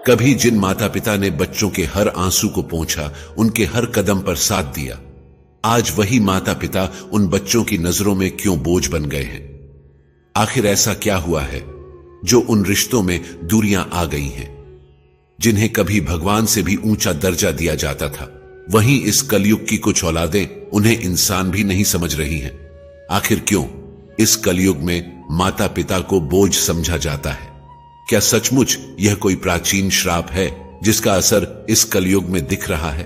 कभी जिन माता पिता ने बच्चों के हर आंसू को पोंछा, उनके हर कदम पर साथ दिया, आज वही माता पिता उन बच्चों की नजरों में क्यों बोझ बन गए हैं? आखिर ऐसा क्या हुआ है जो उन रिश्तों में दूरियां आ गई हैं? जिन्हें कभी भगवान से भी ऊंचा दर्जा दिया जाता था, वहीं इस कलयुग की कुछ औलादें उन्हें इंसान भी नहीं समझ रही हैं। आखिर क्यों इस कलयुग में माता पिता को बोझ समझा जाता है? क्या सचमुच यह कोई प्राचीन श्राप है जिसका असर इस कलयुग में दिख रहा है,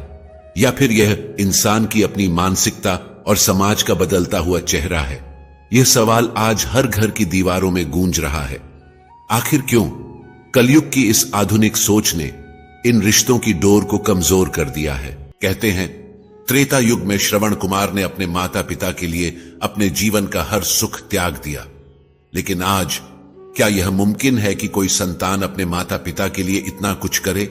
या फिर यह इंसान की अपनी मानसिकता और समाज का बदलता हुआ चेहरा है? यह सवाल आज हर घर की दीवारों में गूंज रहा है। आखिर क्यों कलयुग की इस आधुनिक सोच ने इन रिश्तों की डोर को कमजोर कर दिया है? कहते हैं त्रेता युग में श्रवण कुमार ने अपने माता पिता के लिए अपने जीवन का हर सुख त्याग दिया, लेकिन आज क्या यह मुमकिन है कि कोई संतान अपने माता पिता के लिए इतना कुछ करे?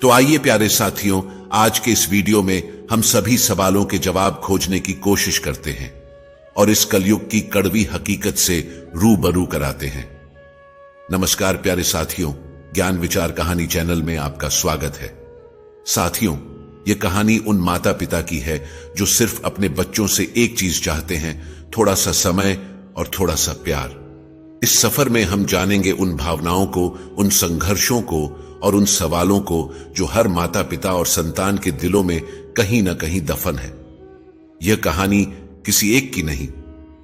तो आइए प्यारे साथियों, आज के इस वीडियो में हम सभी सवालों के जवाब खोजने की कोशिश करते हैं और इस कलयुग की कड़वी हकीकत से रूबरू कराते हैं। नमस्कार प्यारे साथियों, ज्ञान विचार कहानी चैनल में आपका स्वागत है। साथियों, यह कहानी उन माता पिता की है जो सिर्फ अपने बच्चों से एक चीज चाहते हैं, थोड़ा सा समय और थोड़ा सा प्यार। इस सफर में हम जानेंगे उन भावनाओं को, उन संघर्षों को और उन सवालों को जो हर माता पिता और संतान के दिलों में कहीं ना कहीं दफन है। यह कहानी किसी एक की नहीं,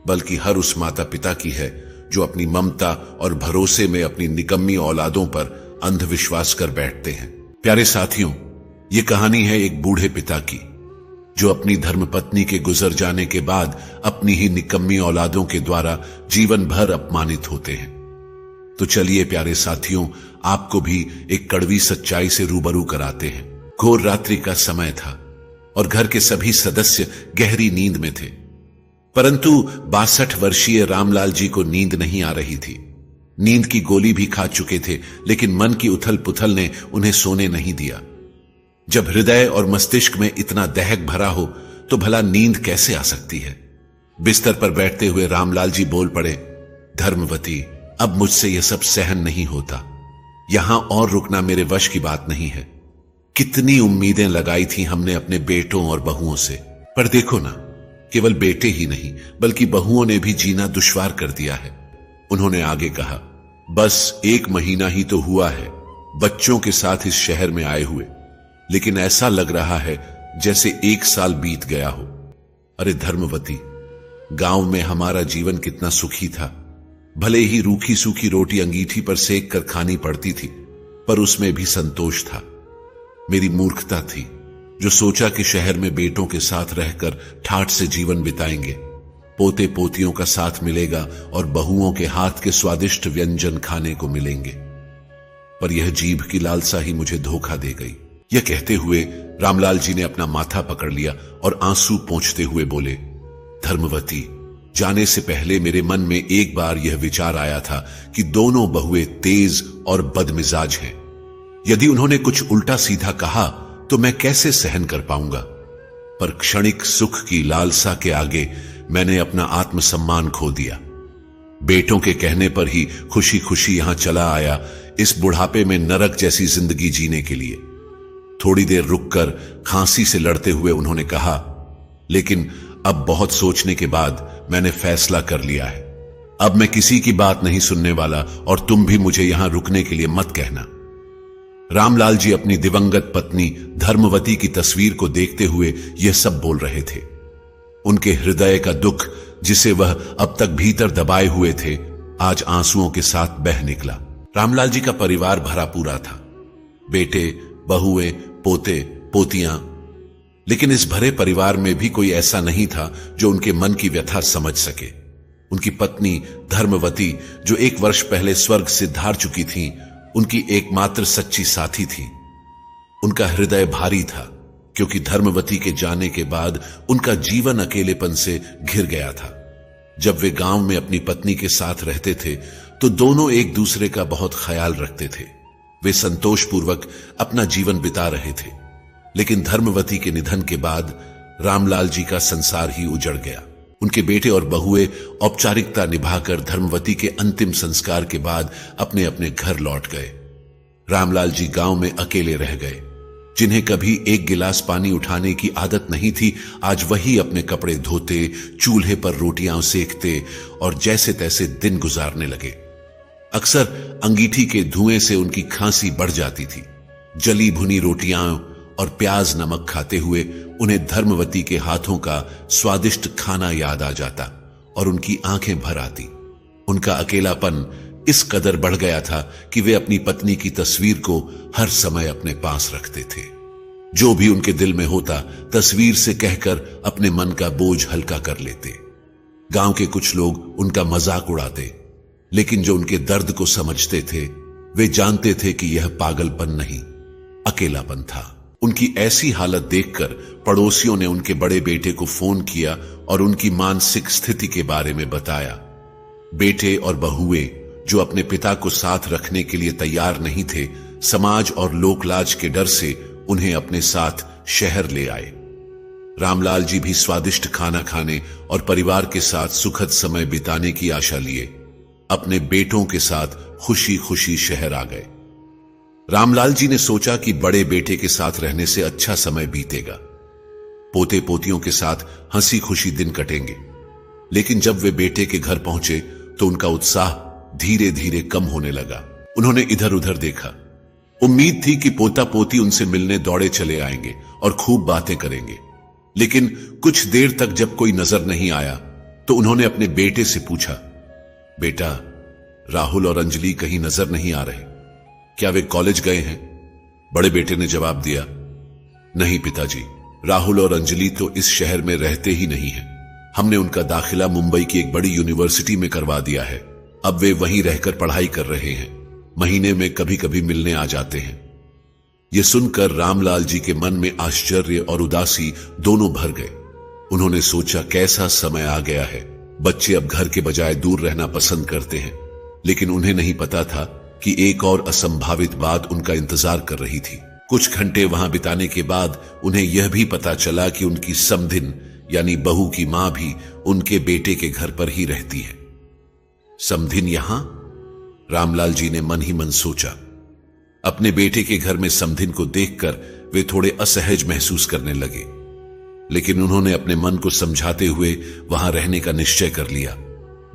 बल्कि हर उस माता पिता की है जो अपनी ममता और भरोसे में अपनी निकम्मी औलादों पर अंधविश्वास कर बैठते हैं। प्यारे साथियों, यह कहानी है एक बूढ़े पिता की जो अपनी धर्मपत्नी के गुजर जाने के बाद अपनी ही निकम्मी औलादों के द्वारा जीवन भर अपमानित होते हैं। तो चलिए प्यारे साथियों, आपको भी एक कड़वी सच्चाई से रूबरू कराते हैं। घोर रात्रि का समय था और घर के सभी सदस्य गहरी नींद में थे, परंतु 62 वर्षीय रामलाल जी को नींद नहीं आ रही थी। नींद की गोली भी खा चुके थे, लेकिन मन की उथल पुथल ने उन्हें सोने नहीं दिया। जब हृदय और मस्तिष्क में इतना दहक भरा हो तो भला नींद कैसे आ सकती है? बिस्तर पर बैठते हुए रामलाल जी बोल पड़े, धर्मवती, अब मुझसे यह सब सहन नहीं होता। यहां और रुकना मेरे वश की बात नहीं है। कितनी उम्मीदें लगाई थी हमने अपने बेटों और बहुओं से, पर देखो ना, केवल बेटे ही नहीं बल्कि बहुओं ने भी जीना दुश्वार कर दिया है। उन्होंने आगे कहा, बस 1 महीना ही तो हुआ है बच्चों के साथ इस शहर में आए हुए, लेकिन ऐसा लग रहा है जैसे 1 साल बीत गया हो। अरे धर्मवती, गांव में हमारा जीवन कितना सुखी था। भले ही रूखी सूखी रोटी अंगीठी पर सेक कर खानी पड़ती थी, पर उसमें भी संतोष था। मेरी मूर्खता थी जो सोचा कि शहर में बेटों के साथ रहकर ठाठ से जीवन बिताएंगे, पोते पोतियों का साथ मिलेगा और बहुओं के हाथ के स्वादिष्ट व्यंजन खाने को मिलेंगे। पर यह जीभ की लालसा ही मुझे धोखा दे गई। यह कहते हुए रामलाल जी ने अपना माथा पकड़ लिया और आंसू पोंछते हुए बोले, धर्मवती, जाने से पहले मेरे मन में एक बार यह विचार आया था कि दोनों बहुएं तेज और बदमिजाज हैं। यदि उन्होंने कुछ उल्टा सीधा कहा तो मैं कैसे सहन कर पाऊंगा? पर क्षणिक सुख की लालसा के आगे मैंने अपना आत्मसम्मान खो दिया। बेटों के कहने पर ही खुशी खुशी यहां चला आया, इस बुढ़ापे में नरक जैसी जिंदगी जीने के लिए। थोड़ी देर रुककर खांसी से लड़ते हुए उन्होंने कहा, लेकिन अब बहुत सोचने के बाद मैंने फैसला कर लिया है। अब मैं किसी की बात नहीं सुनने वाला और तुम भी मुझे यहां रुकने के लिए मत कहना। रामलाल जी अपनी दिवंगत पत्नी धर्मवती की तस्वीर को देखते हुए यह सब बोल रहे थे। उनके हृदय का दुख, जिसे वह अब तक भीतर दबाए हुए थे, आज आंसुओं के साथ बह निकला। रामलाल जी का परिवार भरा पूरा था, बेटे, बहुएं, पोते, पोतियां, लेकिन इस भरे परिवार में भी कोई ऐसा नहीं था जो उनके मन की व्यथा समझ सके। उनकी पत्नी धर्मवती, जो 1 वर्ष पहले स्वर्ग से धार चुकी थी, उनकी एकमात्र सच्ची साथी थी। उनका हृदय भारी था, क्योंकि धर्मवती के जाने के बाद उनका जीवन अकेलेपन से घिर गया था। जब वे गांव में अपनी पत्नी के साथ रहते थे तो दोनों एक दूसरे का बहुत ख्याल रखते थे। वे संतोषपूर्वक अपना जीवन बिता रहे थे, लेकिन धर्मवती के निधन के बाद रामलाल जी का संसार ही उजड़ गया। उनके बेटे और बहुएं औपचारिकता निभाकर धर्मवती के अंतिम संस्कार के बाद अपने अपने घर लौट गए। रामलाल जी गांव में अकेले रह गए। जिन्हें कभी एक गिलास पानी उठाने की आदत नहीं थी, आज वही अपने कपड़े धोते, चूल्हे पर रोटियां सेकते और जैसे तैसे दिन गुजारने लगे। अक्सर अंगीठी के धुएं से उनकी खांसी बढ़ जाती थी। जली भुनी रोटियां और प्याज नमक खाते हुए उन्हें धर्मवती के हाथों का स्वादिष्ट खाना याद आ जाता और उनकी आंखें भर आती। उनका अकेलापन इस कदर बढ़ गया था कि वे अपनी पत्नी की तस्वीर को हर समय अपने पास रखते थे। जो भी उनके दिल में होता, तस्वीर से कहकर अपने मन का बोझ हल्का कर लेते। गांव के कुछ लोग उनका मजाक उड़ाते, लेकिन जो उनके दर्द को समझते थे, वे जानते थे कि यह पागलपन नहीं, अकेलापन था। उनकी ऐसी हालत देखकर पड़ोसियों ने उनके बड़े बेटे को फोन किया और उनकी मानसिक स्थिति के बारे में बताया। बेटे और बहुएं जो अपने पिता को साथ रखने के लिए तैयार नहीं थे, समाज और लोकलाज के डर से उन्हें अपने साथ शहर ले आए। रामलाल जी भी स्वादिष्ट खाना खाने और परिवार के साथ सुखद समय बिताने की आशा लिए अपने बेटों के साथ खुशी खुशी शहर आ गए। रामलाल जी ने सोचा कि बड़े बेटे के साथ रहने से अच्छा समय बीतेगा, पोते पोतियों के साथ हंसी खुशी दिन कटेंगे। लेकिन जब वे बेटे के घर पहुंचे तो उनका उत्साह धीरे धीरे कम होने लगा। उन्होंने इधर उधर देखा। उम्मीद थी कि पोता पोती उनसे मिलने दौड़े चले आएंगे और खूब बातें करेंगे, लेकिन कुछ देर तक जब कोई नजर नहीं आया तो उन्होंने अपने बेटे से पूछा, बेटा, राहुल और अंजलि कहीं नजर नहीं आ रहे, क्या वे कॉलेज गए हैं? बड़े बेटे ने जवाब दिया, नहीं पिताजी, राहुल और अंजलि तो इस शहर में रहते ही नहीं हैं। हमने उनका दाखिला मुंबई की एक बड़ी यूनिवर्सिटी में करवा दिया है। अब वे वहीं रहकर पढ़ाई कर रहे हैं। महीने में कभी कभी मिलने आ जाते हैं। यह सुनकर रामलाल जी के मन में आश्चर्य और उदासी दोनों भर गए। उन्होंने सोचा, कैसा समय आ गया है। बच्चे अब घर के बजाय दूर रहना पसंद करते हैं। लेकिन उन्हें नहीं पता था कि एक और असंभावित बात उनका इंतजार कर रही थी। कुछ घंटे वहां बिताने के बाद उन्हें यह भी पता चला कि उनकी समधिन यानी बहू की मां भी उनके बेटे के घर पर ही रहती है। समधिन यहां? रामलाल जी ने मन ही मन सोचा। अपने बेटे के घर में समधिन को देखकर वे थोड़े असहज महसूस करने लगे, लेकिन उन्होंने अपने मन को समझाते हुए वहां रहने का निश्चय कर लिया।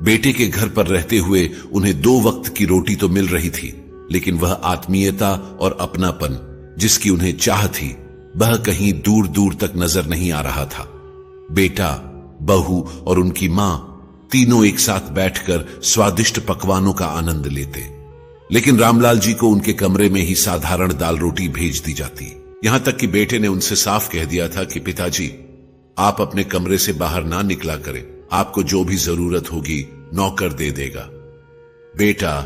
बेटे के घर पर रहते हुए उन्हें 2 वक्त की रोटी तो मिल रही थी, लेकिन वह आत्मीयता और अपनापन जिसकी उन्हें चाह थी, वह कहीं दूर दूर तक नजर नहीं आ रहा था। बेटा, बहू और उनकी मां तीनों एक साथ बैठकर स्वादिष्ट पकवानों का आनंद लेते, लेकिन रामलाल जी को उनके कमरे में ही साधारण दाल रोटी भेज दी जाती। यहां तक कि बेटे ने उनसे साफ कह दिया था कि पिताजी, आप अपने कमरे से बाहर ना निकला करें, आपको जो भी जरूरत होगी नौकर दे देगा। बेटा,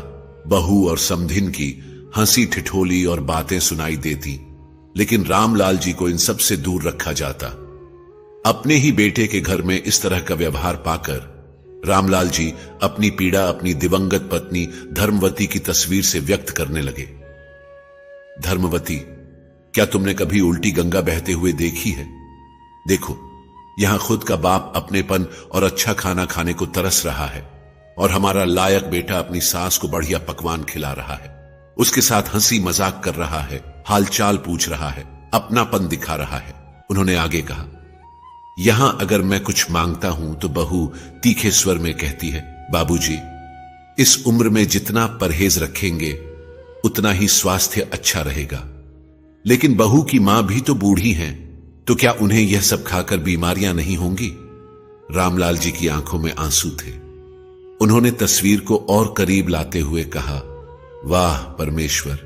बहू और समधिन की हंसी ठिठोली और बातें सुनाई देती, लेकिन रामलाल जी को इन सब से दूर रखा जाता। अपने ही बेटे के घर में इस तरह का व्यवहार पाकर रामलाल जी अपनी पीड़ा अपनी दिवंगत पत्नी धर्मवती की तस्वीर से व्यक्त करने लगे। धर्मवती, क्या तुमने कभी उल्टी गंगा बहते हुए देखी है? देखो, यहां खुद का बाप अपनेपन और अच्छा खाना खाने को तरस रहा है, और हमारा लायक बेटा अपनी सास को बढ़िया पकवान खिला रहा है, उसके साथ हंसी मजाक कर रहा है, हालचाल पूछ रहा है, अपनापन दिखा रहा है। उन्होंने आगे कहा, यहां अगर मैं कुछ मांगता हूं तो बहू तीखे स्वर में कहती है, बाबूजी, इस उम्र में जितना परहेज रखेंगे उतना ही स्वास्थ्य अच्छा रहेगा। लेकिन बहू की मां भी तो बूढ़ी हैं, तो क्या उन्हें यह सब खाकर बीमारियां नहीं होंगी? रामलाल जी की आंखों में आंसू थे। उन्होंने तस्वीर को और करीब लाते हुए कहा, वाह परमेश्वर,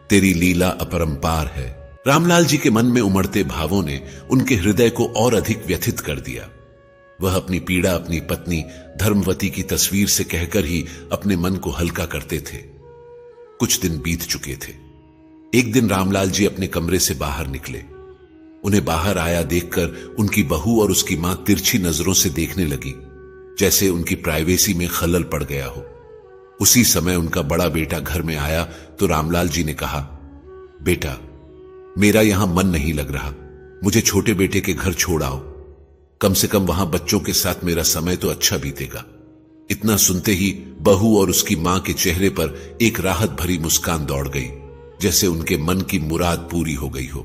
तेरी लीला अपरंपार है। रामलाल जी के मन में उमड़ते भावों ने उनके हृदय को और अधिक व्यथित कर दिया। वह अपनी पीड़ा अपनी पत्नी धर्मवती की तस्वीर से कहकर ही अपने मन को हल्का करते थे। कुछ दिन बीत चुके थे। एक दिन रामलाल जी अपने कमरे से बाहर निकले। उन्हें बाहर आया देखकर उनकी बहू और उसकी मां तिरछी नजरों से देखने लगी, जैसे उनकी प्राइवेसी में खलल पड़ गया हो। उसी समय उनका बड़ा बेटा घर में आया तो रामलाल जी ने कहा, बेटा, मेरा यहां मन नहीं लग रहा, मुझे छोटे बेटे के घर छोड़ आओ, कम से कम वहां बच्चों के साथ मेरा समय तो अच्छा बीतेगा। इतना सुनते ही बहू और उसकी मां के चेहरे पर एक राहत भरी मुस्कान दौड़ गई। जैसे उनके मन की मुराद पूरी हो गई हो।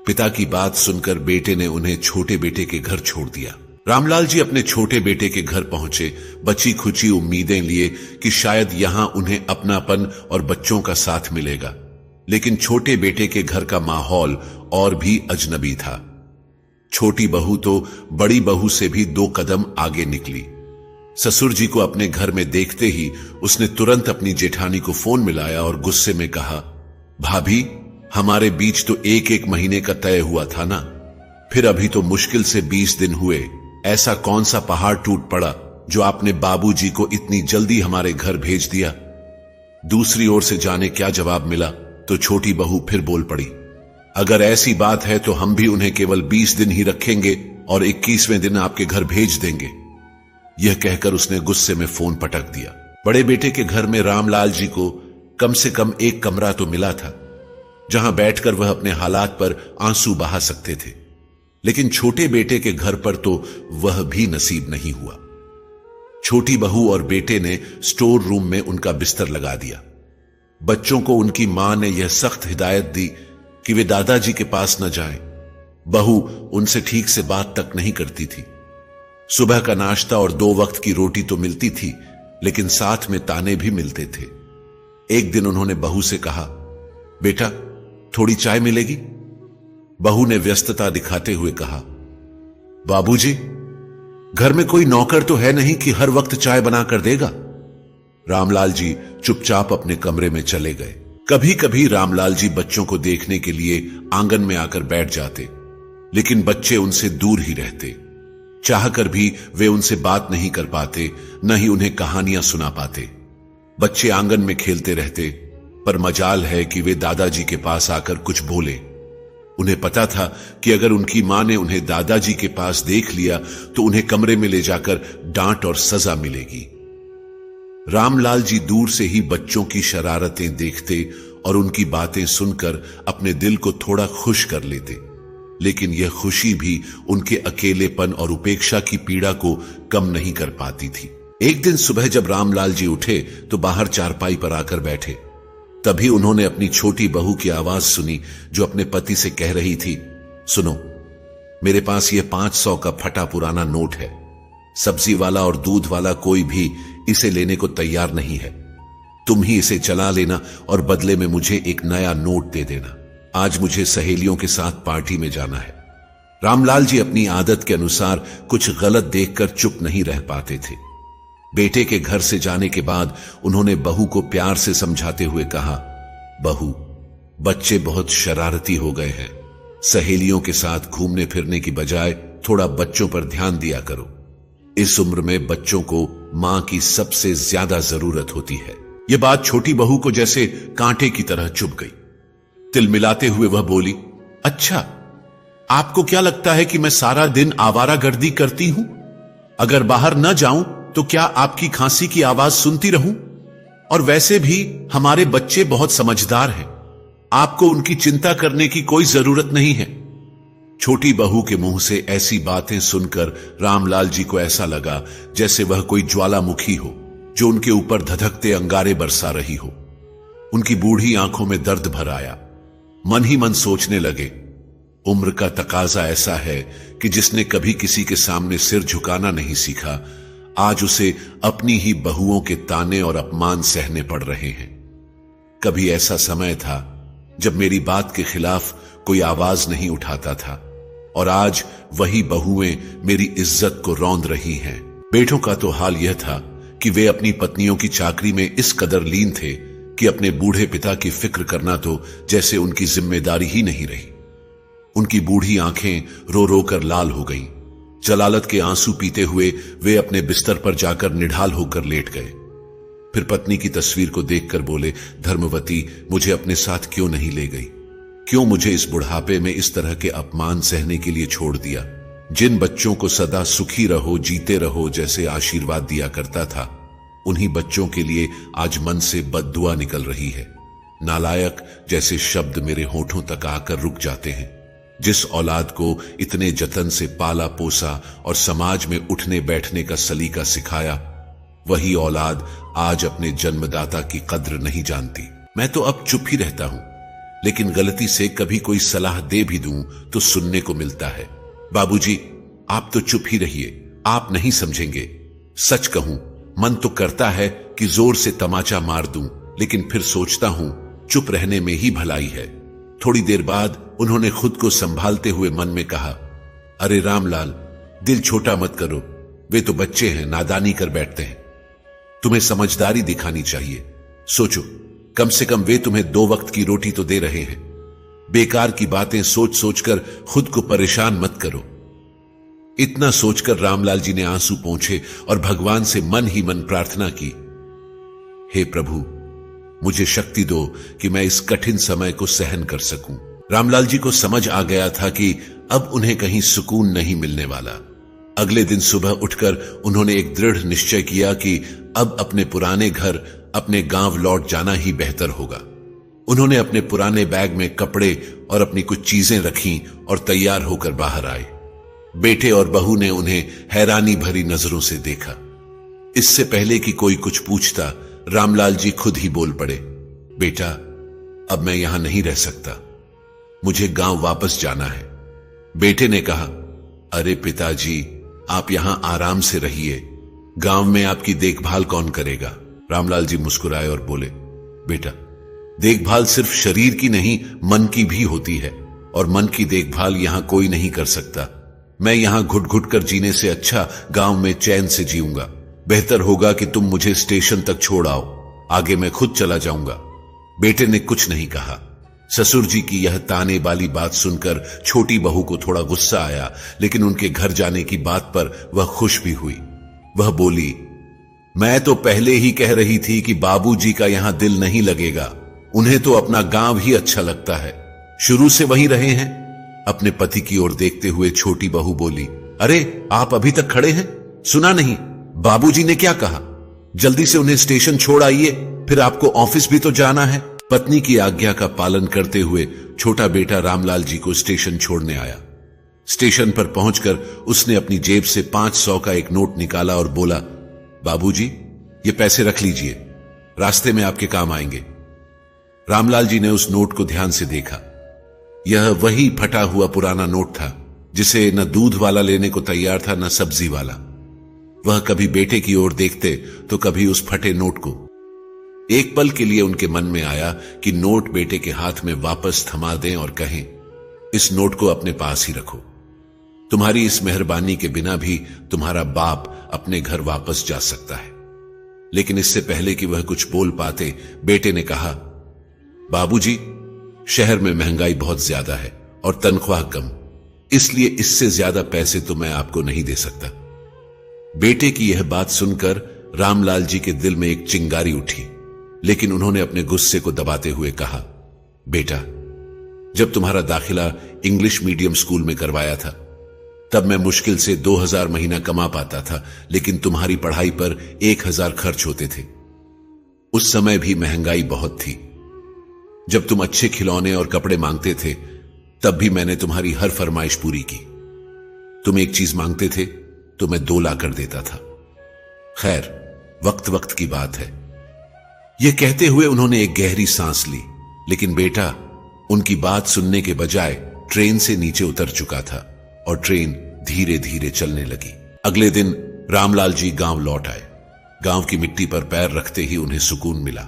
पिता की बात सुनकर बेटे ने उन्हें छोटे बेटे के घर छोड़ दिया। रामलाल जी अपने छोटे बेटे के घर पहुंचे, बची खुची उम्मीदें लिए कि शायद यहां उन्हें अपनापन और बच्चों का साथ मिलेगा, लेकिन छोटे बेटे के घर का माहौल और भी अजनबी था। छोटी बहू तो बड़ी बहू से भी 2 कदम आगे निकली। ससुर जी को अपने घर में देखते ही उसने तुरंत अपनी जेठानी को फोन मिलाया और गुस्से में कहा, भाभी, हमारे बीच तो 1-1 महीने का तय हुआ था ना, फिर अभी तो मुश्किल से 20 दिन हुए। ऐसा कौन सा पहाड़ टूट पड़ा जो आपने बाबूजी को इतनी जल्दी हमारे घर भेज दिया। दूसरी ओर से जाने क्या जवाब मिला तो छोटी बहू फिर बोल पड़ी, अगर ऐसी बात है तो हम भी उन्हें केवल 20 दिन ही रखेंगे और 21वें दिन आपके घर भेज देंगे। यह कहकर उसने गुस्से में फोन पटक दिया। बड़े बेटे के घर में रामलाल जी को कम से कम 1 कमरा तो मिला था, जहां बैठकर वह अपने हालात पर आंसू बहा सकते थे, लेकिन छोटे बेटे के घर पर तो वह भी नसीब नहीं हुआ। छोटी बहू और बेटे ने स्टोर रूम में उनका बिस्तर लगा दिया। बच्चों को उनकी मां ने यह सख्त हिदायत दी कि वे दादाजी के पास न जाएं। बहू उनसे ठीक से बात तक नहीं करती थी। सुबह का नाश्ता और 2 वक्त की रोटी तो मिलती थी, लेकिन साथ में ताने भी मिलते थे। एक दिन उन्होंने बहू से कहा, बेटा, थोड़ी चाय मिलेगी? बहू ने व्यस्तता दिखाते हुए कहा, बाबूजी, घर में कोई नौकर तो है नहीं कि हर वक्त चाय बनाकर देगा। रामलाल जी चुपचाप अपने कमरे में चले गए। कभी कभी रामलाल जी बच्चों को देखने के लिए आंगन में आकर बैठ जाते, लेकिन बच्चे उनसे दूर ही रहते। चाहकर भी वे उनसे बात नहीं कर पाते, न ही उन्हें कहानियां सुना पाते। बच्चे आंगन में खेलते रहते, पर मजाल है कि वे दादाजी के पास आकर कुछ बोले। उन्हें पता था कि अगर उनकी मां ने उन्हें दादाजी के पास देख लिया तो उन्हें कमरे में ले जाकर डांट और सजा मिलेगी। रामलाल जी दूर से ही बच्चों की शरारतें देखते और उनकी बातें सुनकर अपने दिल को थोड़ा खुश कर लेते, लेकिन यह खुशी भी उनके अकेलेपन और उपेक्षा की पीड़ा को कम नहीं कर पाती थी। एक दिन सुबह जब रामलाल जी उठे तो बाहर चारपाई पर आकर बैठे। तभी उन्होंने अपनी छोटी बहू की आवाज सुनी, जो अपने पति से कह रही थी, सुनो, मेरे पास यह 500 का फटा पुराना नोट है। सब्जी वाला और दूध वाला कोई भी इसे लेने को तैयार नहीं है। तुम ही इसे चला लेना और बदले में मुझे एक नया नोट दे देना। आज मुझे सहेलियों के साथ पार्टी में जाना है। रामलाल जी अपनी आदत के अनुसार कुछ गलत देखकर चुप नहीं रह पाते थे। बेटे के घर से जाने के बाद उन्होंने बहू को प्यार से समझाते हुए कहा, बहू, बच्चे बहुत शरारती हो गए हैं। सहेलियों के साथ घूमने फिरने की बजाय थोड़ा बच्चों पर ध्यान दिया करो। इस उम्र में बच्चों को मां की सबसे ज्यादा जरूरत होती है। यह बात छोटी बहू को जैसे कांटे की तरह चुभ गई। तिल मिलाते हुए वह बोली, अच्छा, आपको क्या लगता है कि मैं सारा दिन आवारागर्दी करती हूं? अगर बाहर न जाऊं तो क्या आपकी खांसी की आवाज सुनती रहूं? और वैसे भी हमारे बच्चे बहुत समझदार हैं, आपको उनकी चिंता करने की कोई जरूरत नहीं है। छोटी बहू के मुंह से ऐसी बातें सुनकर रामलाल जी को ऐसा लगा जैसे वह कोई ज्वालामुखी हो जो उनके ऊपर धधकते अंगारे बरसा रही हो। उनकी बूढ़ी आंखों में दर्द भर आया। मन ही मन सोचने लगे, उम्र का तकाजा ऐसा है कि जिसने कभी किसी के सामने सिर झुकाना नहीं सीखा, आज उसे अपनी ही बहुओं के ताने और अपमान सहने पड़ रहे हैं। कभी ऐसा समय था जब मेरी बात के खिलाफ कोई आवाज नहीं उठाता था, और आज वही बहुएं मेरी इज्जत को रौंद रही हैं। बेटों का तो हाल यह था कि वे अपनी पत्नियों की चाकरी में इस कदर लीन थे कि अपने बूढ़े पिता की फिक्र करना तो जैसे उनकी जिम्मेदारी ही नहीं रही। उनकी बूढ़ी आंखें रो रो कर लाल हो गईं। जलालत के आंसू पीते हुए वे अपने बिस्तर पर जाकर निढाल होकर लेट गए। फिर पत्नी की तस्वीर को देखकर बोले, धर्मवती, मुझे अपने साथ क्यों नहीं ले गई? क्यों मुझे इस बुढ़ापे में इस तरह के अपमान सहने के लिए छोड़ दिया? जिन बच्चों को सदा सुखी रहो, जीते रहो जैसे आशीर्वाद दिया करता था, उन्हीं बच्चों के लिए आज मन से बद्दुआ निकल रही है। नालायक जैसे शब्द मेरे होठों तक आकर रुक जाते हैं। जिस औलाद को इतने जतन से पाला पोसा और समाज में उठने बैठने का सलीका सिखाया, वही औलाद आज अपने जन्मदाता की कद्र नहीं जानती। मैं तो अब चुप ही रहता हूं, लेकिन गलती से कभी कोई सलाह दे भी दूं तो सुनने को मिलता है। बाबूजी, आप तो चुप ही रहिए, आप नहीं समझेंगे। सच कहूं, मन तो करता है कि जोर से तमाचा मार दूं, लेकिन फिर सोचता हूं चुप रहने में ही भलाई है। थोड़ी देर बाद उन्होंने खुद को संभालते हुए मन में कहा, अरे रामलाल, दिल छोटा मत करो, वे तो बच्चे हैं, नादानी कर बैठते हैं। तुम्हें समझदारी दिखानी चाहिए। सोचो, कम से कम वे तुम्हें 2 वक्त की रोटी तो दे रहे हैं। बेकार की बातें सोच सोचकर खुद को परेशान मत करो। इतना सोचकर रामलाल जी ने आंसू पोंछे और भगवान से मन ही मन प्रार्थना की, हे प्रभु, मुझे शक्ति दो कि मैं इस कठिन समय को सहन कर सकूं। रामलाल जी को समझ आ गया था कि अब उन्हें कहीं सुकून नहीं मिलने वाला। अगले दिन सुबह उठकर उन्होंने एक दृढ़ निश्चय किया कि अब अपने पुराने घर, अपने गांव लौट जाना ही बेहतर होगा। उन्होंने अपने पुराने बैग में कपड़े और अपनी कुछ चीजें रखीं और तैयार होकर बाहर आए। बेटे और बहू ने उन्हें हैरानी भरी नजरों से देखा। इससे पहले कि कोई कुछ पूछता, रामलाल जी खुद ही बोल पड़े, बेटा, अब मैं यहां नहीं रह सकता, मुझे गांव वापस जाना है। बेटे ने कहा, अरे पिताजी, आप यहां आराम से रहिए, गांव में आपकी देखभाल कौन करेगा। रामलाल जी मुस्कुराए और बोले, बेटा, देखभाल सिर्फ शरीर की नहीं, मन की भी होती है, और मन की देखभाल यहां कोई नहीं कर सकता। मैं यहां घुट घुट कर जीने से अच्छा गांव में चैन से जीऊंगा। बेहतर होगा कि तुम मुझे स्टेशन तक छोड़ आओ, आगे मैं खुद चला जाऊंगा। बेटे ने कुछ नहीं कहा। ससुर जी की यह ताने वाली बात सुनकर छोटी बहू को थोड़ा गुस्सा आया, लेकिन उनके घर जाने की बात पर वह खुश भी हुई। वह बोली, मैं तो पहले ही कह रही थी कि बाबूजी का यहां दिल नहीं लगेगा, उन्हें तो अपना गांव ही अच्छा लगता है, शुरू से वहीं रहे हैं। अपने पति की ओर देखते हुए छोटी बहू बोली, अरे आप अभी तक खड़े हैं, सुना नहीं बाबूजी ने क्या कहा? जल्दी से उन्हें स्टेशन छोड़ आइए, फिर आपको ऑफिस भी तो जाना है। पत्नी की आज्ञा का पालन करते हुए छोटा बेटा रामलाल जी को स्टेशन छोड़ने आया। स्टेशन पर पहुंचकर उसने अपनी जेब से 500 का एक नोट निकाला और बोला, बाबूजी, ये पैसे रख लीजिए, रास्ते में आपके काम आएंगे। रामलाल जी ने उस नोट को ध्यान से देखा। यह वही फटा हुआ पुराना नोट था जिसे न दूध वाला लेने को तैयार था, न सब्जी वाला। वह कभी बेटे की ओर देखते तो कभी उस फटे नोट को। एक पल के लिए उनके मन में आया कि नोट बेटे के हाथ में वापस थमा दें और कहें, इस नोट को अपने पास ही रखो, तुम्हारी इस मेहरबानी के बिना भी तुम्हारा बाप अपने घर वापस जा सकता है। लेकिन इससे पहले कि वह कुछ बोल पाते, बेटे ने कहा, बाबूजी, शहर में महंगाई बहुत ज्यादा है और तनख्वाह कम, इसलिए इससे ज्यादा पैसे तो मैं आपको नहीं दे सकता। बेटे की यह बात सुनकर रामलाल जी के दिल में एक चिंगारी उठी, लेकिन उन्होंने अपने गुस्से को दबाते हुए कहा, बेटा, जब तुम्हारा दाखिला इंग्लिश मीडियम स्कूल में करवाया था, तब मैं मुश्किल से 2000 महीना कमा पाता था, लेकिन तुम्हारी पढ़ाई पर 1000 खर्च होते थे। उस समय भी महंगाई बहुत थी। जब तुम अच्छे खिलौने और कपड़े मांगते थे, तब भी मैंने तुम्हारी हर फरमाइश पूरी की। तुम एक चीज मांगते थे तो मैं 2 लाकर देता था। खैर, वक्त वक्त की बात है। यह कहते हुए उन्होंने एक गहरी सांस ली, लेकिन बेटा उनकी बात सुनने के बजाय ट्रेन से नीचे उतर चुका था और ट्रेन धीरे धीरे चलने लगी। अगले दिन रामलाल जी गांव लौट आए। गांव की मिट्टी पर पैर रखते ही उन्हें सुकून मिला।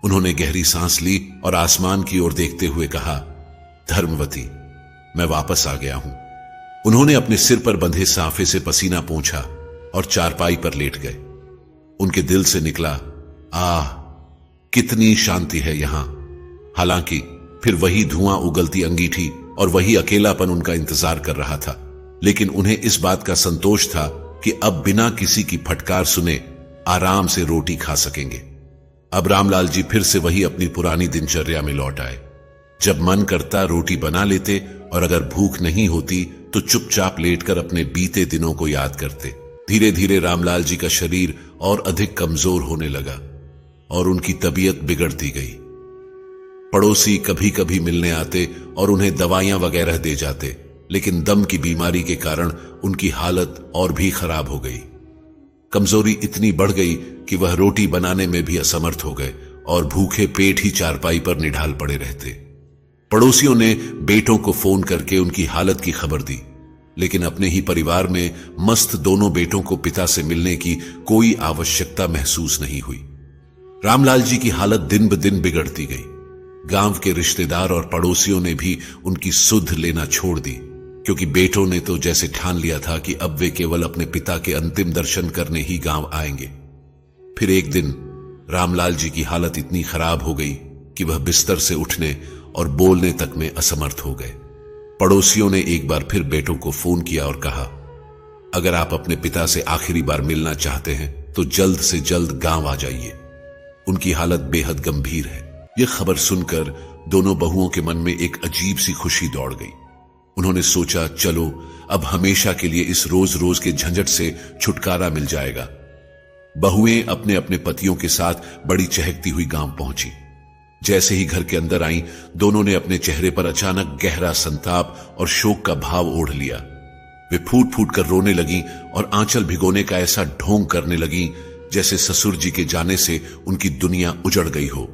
उन्होंने गहरी सांस ली और आसमान की ओर देखते हुए कहा, धर्मवती, मैं वापस आ गया हूं। उन्होंने अपने सिर पर बंधे साफे से पसीना पोंछा और चारपाई पर लेट गए। उनके दिल से निकला, आह, कितनी शांति है यहां। हालांकि फिर वही धुआं उगलती अंगीठी और वही अकेलापन उनका इंतजार कर रहा था, लेकिन उन्हें इस बात का संतोष था कि अब बिना किसी की फटकार सुने आराम से रोटी खा सकेंगे। अब रामलाल जी फिर से वही अपनी पुरानी दिनचर्या में लौट आए। जब मन करता रोटी बना लेते और अगर भूख नहीं होती तो चुपचाप लेटकर अपने बीते दिनों को याद करते। धीरे धीरे रामलाल जी का शरीर और अधिक कमजोर होने लगा और उनकी तबीयत बिगड़ती गई। पड़ोसी कभी कभी मिलने आते और उन्हें दवाइयां वगैरह दे जाते, लेकिन दम की बीमारी के कारण उनकी हालत और भी खराब हो गई। कमजोरी इतनी बढ़ गई कि वह रोटी बनाने में भी असमर्थ हो गए और भूखे पेट ही चारपाई पर निढाल पड़े रहते। पड़ोसियों ने बेटों को फोन करके उनकी हालत की खबर दी, लेकिन अपने ही परिवार में मस्त दोनों बेटों को पिता से मिलने की कोई आवश्यकता महसूस नहीं हुई। रामलाल जी की हालत दिन ब दिन बिगड़ती गई। गांव के रिश्तेदार और पड़ोसियों ने भी उनकी सुध लेना छोड़ दी, क्योंकि बेटों ने तो जैसे ठान लिया था कि अब वे केवल अपने पिता के अंतिम दर्शन करने ही गांव आएंगे। फिर एक दिन रामलाल जी की हालत इतनी खराब हो गई कि वह बिस्तर से उठने और बोलने तक में असमर्थ हो गए। पड़ोसियों ने एक बार फिर बेटों को फोन किया और कहा, अगर आप अपने पिता से आखिरी बार मिलना चाहते हैं तो जल्द से जल्द गांव आ जाइए, उनकी हालत बेहद गंभीर है। यह खबर सुनकर दोनों बहुओं के मन में एक अजीब सी खुशी दौड़ गई। उन्होंने सोचा, चलो अब हमेशा के लिए इस रोज रोज के झंझट से छुटकारा मिल जाएगा। बहुएं अपने अपने पतियों के साथ बड़ी चहकती हुई गांव पहुंची। जैसे ही घर के अंदर आईं, दोनों ने अपने चेहरे पर अचानक गहरा संताप और शोक का भाव ओढ़ लिया। वे फूट फूट कर रोने लगीं और आंचल भिगोने का ऐसा ढोंग करने लगीं जैसे ससुर जी के जाने से उनकी दुनिया उजड़ गई हो।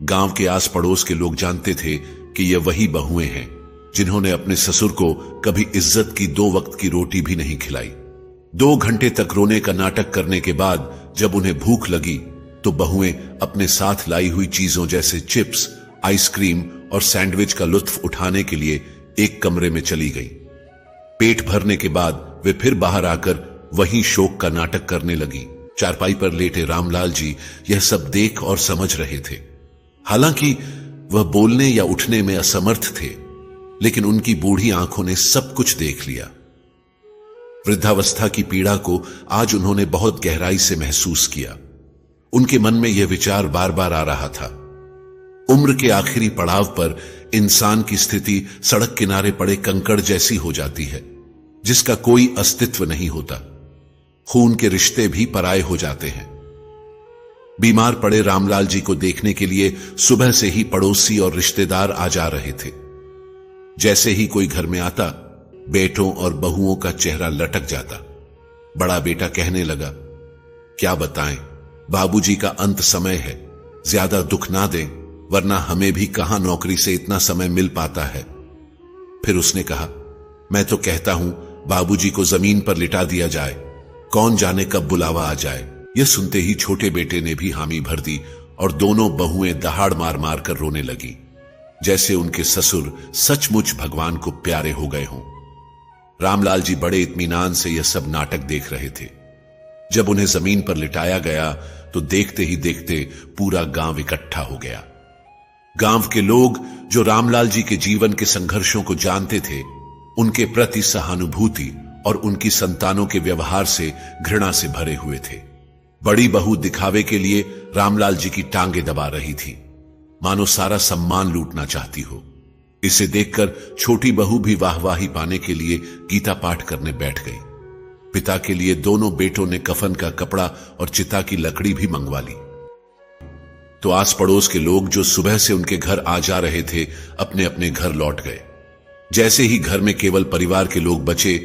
गांव के आस पड़ोस के लोग जानते थे कि ये वही बहुएं हैं जिन्होंने अपने ससुर को कभी इज्जत की 2 वक्त की रोटी भी नहीं खिलाई। 2 घंटे तक रोने का नाटक करने के बाद जब उन्हें भूख लगी तो बहुएं अपने साथ लाई हुई चीजों जैसे चिप्स, आइसक्रीम और सैंडविच का लुत्फ उठाने के लिए एक कमरे में चली गई। पेट भरने के बाद वे फिर बाहर आकर वहीं शोक का नाटक करने लगी। चारपाई पर लेटे रामलाल जी यह सब देख और समझ रहे थे। हालांकि वह बोलने या उठने में असमर्थ थे, लेकिन उनकी बूढ़ी आंखों ने सब कुछ देख लिया। वृद्धावस्था की पीड़ा को आज उन्होंने बहुत गहराई से महसूस किया। उनके मन में यह विचार बार बार आ रहा था, उम्र के आखिरी पड़ाव पर इंसान की स्थिति सड़क किनारे पड़े कंकड़ जैसी हो जाती है, जिसका कोई अस्तित्व नहीं होता। खून के रिश्ते भी पराये हो जाते हैं। बीमार पड़े रामलाल जी को देखने के लिए सुबह से ही पड़ोसी और रिश्तेदार आ जा रहे थे। जैसे ही कोई घर में आता, बेटों और बहुओं का चेहरा लटक जाता। बड़ा बेटा कहने लगा, क्या बताएं, बाबूजी का अंत समय है, ज्यादा दुख ना दें, वरना हमें भी कहां नौकरी से इतना समय मिल पाता है। फिर उसने कहा, मैं तो कहता हूं बाबूजी को जमीन पर लिटा दिया जाए, कौन जाने कब बुलावा आ जाए। यह सुनते ही छोटे बेटे ने भी हामी भर दी और दोनों बहुएं दहाड़ मार मार कर रोने लगी, जैसे उनके ससुर सचमुच भगवान को प्यारे हो गए हों। रामलाल जी बड़े इत्मीनान से यह सब नाटक देख रहे थे। जब उन्हें जमीन पर लिटाया गया तो देखते ही देखते पूरा गांव इकट्ठा हो गया। गांव के लोग जो रामलाल जी के जीवन के संघर्षों को जानते थे, उनके प्रति सहानुभूति और उनकी संतानों के व्यवहार से घृणा से भरे हुए थे। बड़ी बहू दिखावे के लिए रामलाल जी की टांगे दबा रही थी, मानो सारा सम्मान लूटना चाहती हो। इसे देखकर छोटी बहू भी वाहवाही पाने के लिए गीता पाठ करने बैठ गई। पिता के लिए दोनों बेटों ने कफन का कपड़ा और चिता की लकड़ी भी मंगवा ली। तो आस पड़ोस के लोग जो सुबह से उनके घर आ जा रहे थे, अपने अपने घर लौट गए। जैसे ही घर में केवल परिवार के लोग बचे,